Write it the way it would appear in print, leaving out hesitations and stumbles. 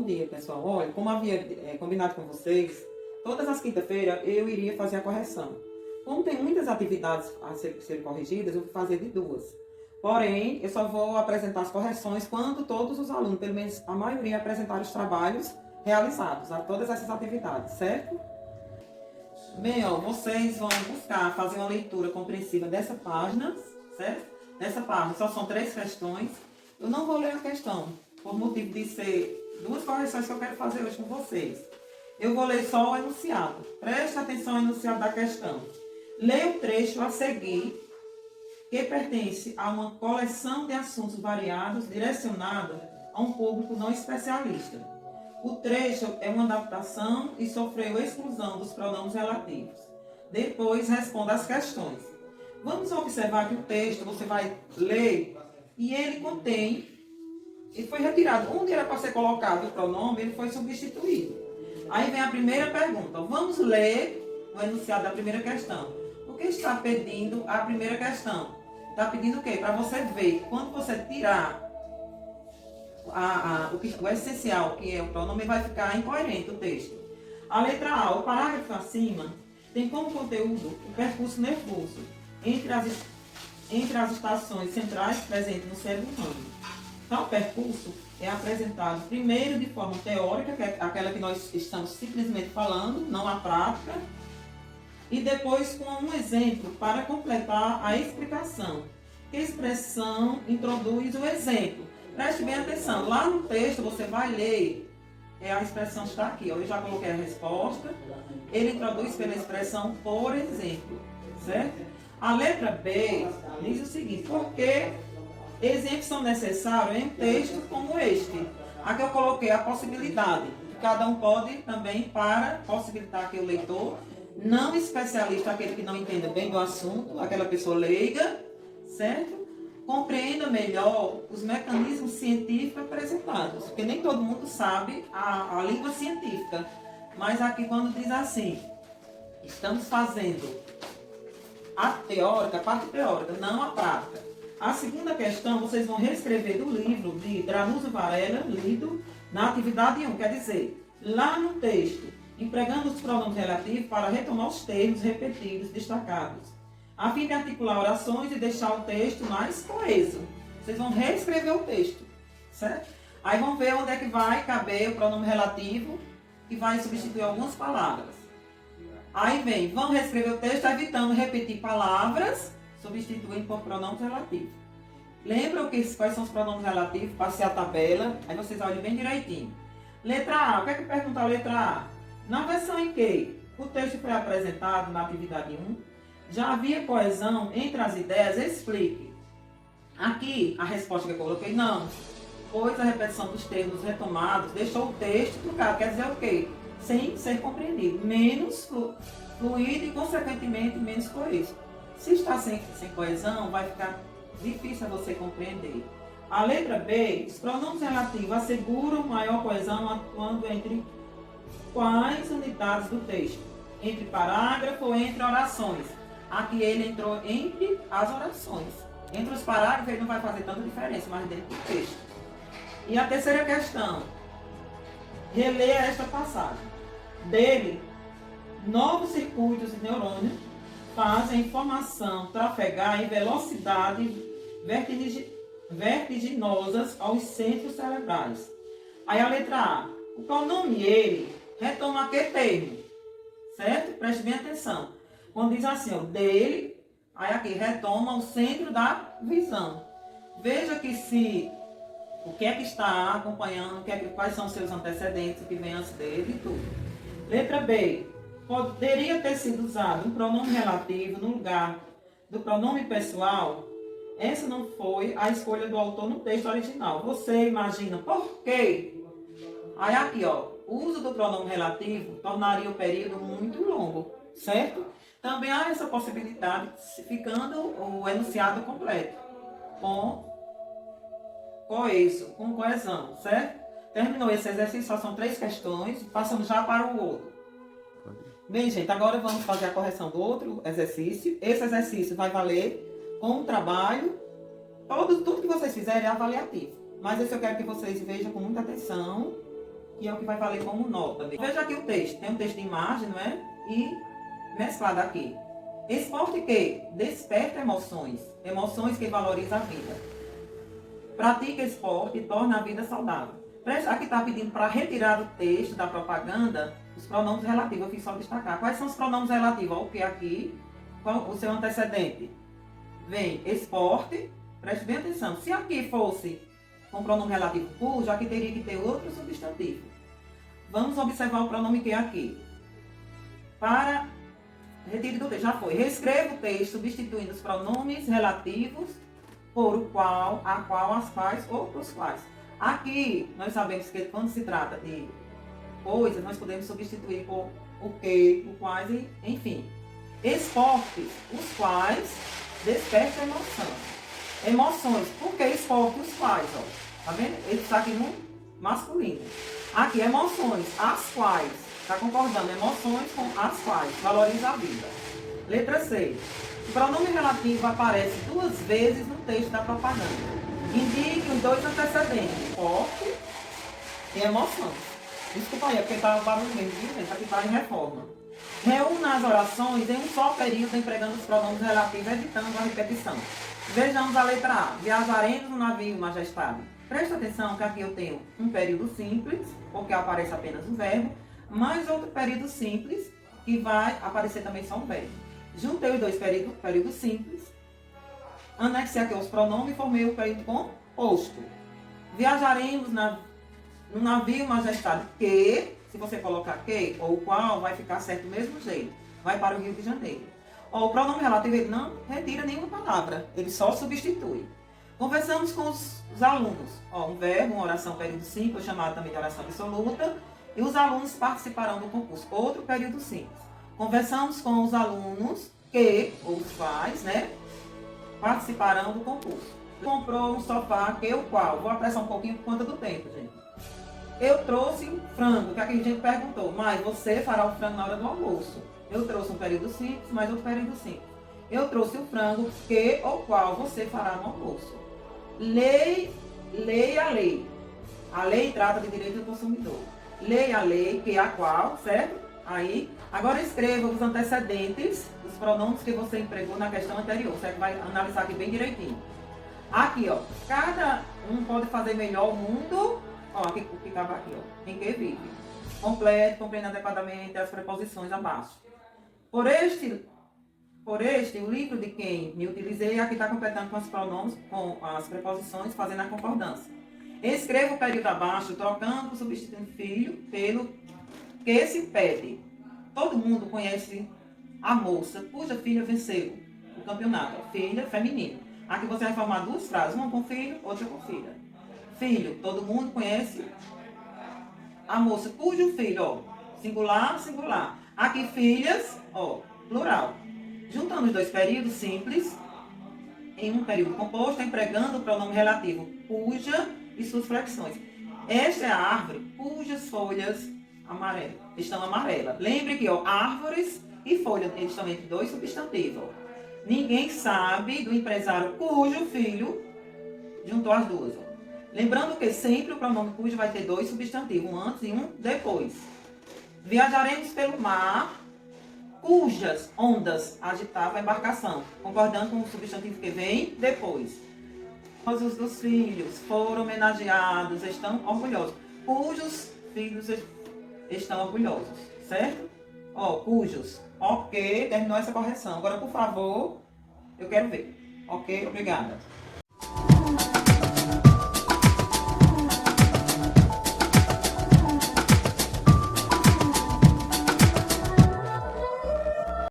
bom dia, pessoal. Olha, como havia combinado com vocês, todas as quinta-feiras eu iria fazer a correção. Como tem muitas atividades a serem corrigidas, eu vou fazer de duas. Porém, eu só vou apresentar as correções quando todos os alunos, pelo menos a maioria, apresentarem os trabalhos realizados a todas essas atividades, certo? Bem, ó, vocês vão buscar fazer uma leitura compreensiva dessa página, certo? Nessa página só são 3 questões. Eu não vou ler a questão, por motivo de ser 2 correções que eu quero fazer hoje com vocês. Eu vou ler só o enunciado. Preste atenção ao enunciado da questão. Leia o trecho a seguir, que pertence a uma coleção de assuntos variados direcionada a um público não especialista. O trecho é uma adaptação e sofreu exclusão dos pronomes relativos. Depois responda as questões. Vamos observar que o texto você vai ler e ele contém, ele foi retirado. Onde era para ser colocado o pronome, ele foi substituído. Aí vem a primeira pergunta. Vamos ler o enunciado da primeira questão. O que está pedindo a primeira questão? Está pedindo o quê? Para você ver, quando você tirar o essencial, que é o pronome, vai ficar incoerente o texto. A letra A, o parágrafo acima, tem como conteúdo o percurso nervoso entre as estações centrais presentes no cérebro humano. Tal percurso é apresentado primeiro de forma teórica, que é aquela que nós estamos simplesmente falando, não a prática, e depois com um exemplo para completar a explicação. Que expressão introduz o exemplo? Preste bem atenção, lá no texto você vai ler, a expressão está aqui, ó, eu já coloquei a resposta, ele introduz pela expressão por exemplo, certo? A letra B diz o seguinte, porque exemplos são necessários em um texto como este. Aqui eu coloquei a possibilidade, cada um pode também, para possibilitar que o leitor, não especialista, aquele que não entenda bem do assunto, aquela pessoa leiga, certo? Compreenda melhor os mecanismos científicos apresentados, porque nem todo mundo sabe a língua científica. Mas aqui quando diz assim, estamos fazendo a parte teórica, não a prática. A segunda questão, vocês vão reescrever do livro de Drauzio Varela, lido na atividade 1, quer dizer, lá no texto, empregando os pronomes relativos para retomar os termos repetidos, destacados, a fim de articular orações e deixar o texto mais coeso. Vocês vão reescrever o texto, certo? Aí vão ver onde é que vai caber o pronome relativo, que vai substituir algumas palavras. Aí vem, vão reescrever o texto evitando repetir palavras, substituindo por pronomes relativos. Lembram quais são os pronomes relativos? Passei a tabela, aí vocês olhem bem direitinho. Letra A, o que é que pergunta a letra A? Na versão em que o texto foi apresentado na atividade 1, já havia coesão entre as ideias? Explique. Aqui, a resposta que eu coloquei, não. Pois a repetição dos termos retomados deixou o texto truncado. Quer dizer o quê? Sem ser compreendido. Menos fluido e, consequentemente, menos coeso. Se está sem coesão, vai ficar difícil você compreender. A letra B, os pronomes relativos asseguram maior coesão atuando entre quais unidades do texto? Entre parágrafo ou entre orações? Aqui ele entrou entre as orações. Entre os parágrafos ele não vai fazer tanta diferença, mas dentro do texto. E a terceira questão. Releia esta passagem. Dele, novos circuitos de neurônio fazem a informação trafegar em velocidade vertiginosas aos centros cerebrais. Aí a letra A. O pronome ele retoma que termo? Certo? Preste bem atenção. Quando diz assim, ó, dele, aí aqui retoma o centro da visão. Veja que se o que é que está acompanhando, quais são os seus antecedentes, o que vem antes dele e tudo. Letra B. Poderia ter sido usado um pronome relativo no lugar do pronome pessoal? Essa não foi a escolha do autor no texto original. Você imagina por quê? Aí aqui, ó, o uso do pronome relativo tornaria o período muito longo, certo? Também há essa possibilidade, ficando o enunciado completo, com coesão, certo? Terminou esse exercício, só são 3 questões, passando já para o outro. Bem, gente, agora vamos fazer a correção do outro exercício. Esse exercício vai valer com o trabalho, tudo que vocês fizerem é avaliativo. Mas esse eu quero que vocês vejam com muita atenção, que é o que vai valer como nota. Veja aqui o texto. Tem um texto de imagem, não é? E mesclado aqui. Esporte que desperta emoções. Emoções que valorizam a vida. Pratica esporte e torna a vida saudável. Aqui está pedindo para retirar do texto, da propaganda, os pronomes relativos. Eu fiz só destacar. Quais são os pronomes relativos? O que aqui? Qual o seu antecedente? Vem esporte. Preste bem atenção. Se aqui fosse com pronome relativo cujo, aqui teria que ter outro substantivo. Vamos observar o pronome que aqui. Para retire do texto. Já foi. Reescreva o texto substituindo os pronomes relativos por o qual, a qual, as quais ou pros quais. Aqui, nós sabemos que quando se trata de coisas, nós podemos substituir por o que, o quais, e, enfim. Esportes, os quais despertam emoção. Emoções, por que esporte, os quais, ó. Tá vendo? Ele está aqui no masculino. Aqui, emoções, as quais. Está concordando? Emoções com as quais. Valoriza a vida. Letra C. O pronome relativo aparece 2 vezes no texto da propaganda. Indique os 2 antecedentes, esporte e emoção. Desculpa aí, é porque está o barulho mesmo, viu, gente? Aqui está em reforma. Reúna as orações em um só período, empregando os pronomes relativos, evitando a repetição. Vejamos a letra A. Viajaremos no navio, majestade. Presta atenção que aqui eu tenho um período simples, porque aparece apenas o verbo, mais outro período simples, que vai aparecer também só um verbo. Juntei os 2 períodos simples, anexei aqui os pronomes e formei o período composto. Viajaremos no navio, majestade, que, se você colocar que ou qual, vai ficar certo do mesmo jeito. Vai para o Rio de Janeiro. O pronome relativo, ele não retira nenhuma palavra, ele só substitui. Conversamos com os alunos. Um verbo, uma oração, período simples, chamado também de oração absoluta, e os alunos participarão do concurso. Outro período simples. Conversamos com os alunos que, ou os quais, né, participarão do concurso. Comprou um sofá que o qual, vou apressar um pouquinho por conta do tempo, gente. Eu trouxe frango, que aqui a gente perguntou, mas você fará o frango na hora do almoço. Eu trouxe um período simples, mais outro período simples. Eu trouxe o frango que ou qual você fará no almoço. Leia a lei. A lei trata de direito do consumidor. Leia a lei, que é a qual, certo? Aí, agora escreva os antecedentes, os pronomes que você empregou na questão anterior. Você vai analisar aqui bem direitinho. Aqui, ó, cada um pode fazer melhor o mundo, ó, aqui, o que estava aqui, ó, em que vive. Complete, compreenda adequadamente as preposições abaixo. Por este, o livro de quem me utilizei, aqui está completando com os pronomes, com as preposições, fazendo a concordância. Escreva o período abaixo, trocando, substituindo filho pelo que se pede. Todo mundo conhece a moça cuja filha venceu o campeonato. Filha, feminino. Aqui você vai formar 2 frases, uma com filho, outra com filha. Filho, todo mundo conhece a moça cujo filho, ó, singular, singular. Aqui filhas, ó, plural. Juntando os 2 períodos simples em um período composto, empregando o pronome relativo cuja e suas flexões. Esta é a árvore cujas folhas estão amarelas. Lembre que, ó, árvores e folhas, eles estão entre 2 substantivos. Ninguém sabe do empresário cujo filho juntou as 2. Ó. Lembrando que sempre o pronome cujo vai ter 2 substantivos, um antes e um depois. Viajaremos pelo mar, cujas ondas agitavam a embarcação, concordando com o substantivo que vem depois. Os dos filhos foram homenageados, estão orgulhosos. Cujos filhos estão orgulhosos, certo? Ó, cujos. Ok, terminou essa correção. Agora, por favor, eu quero ver. Ok, obrigada.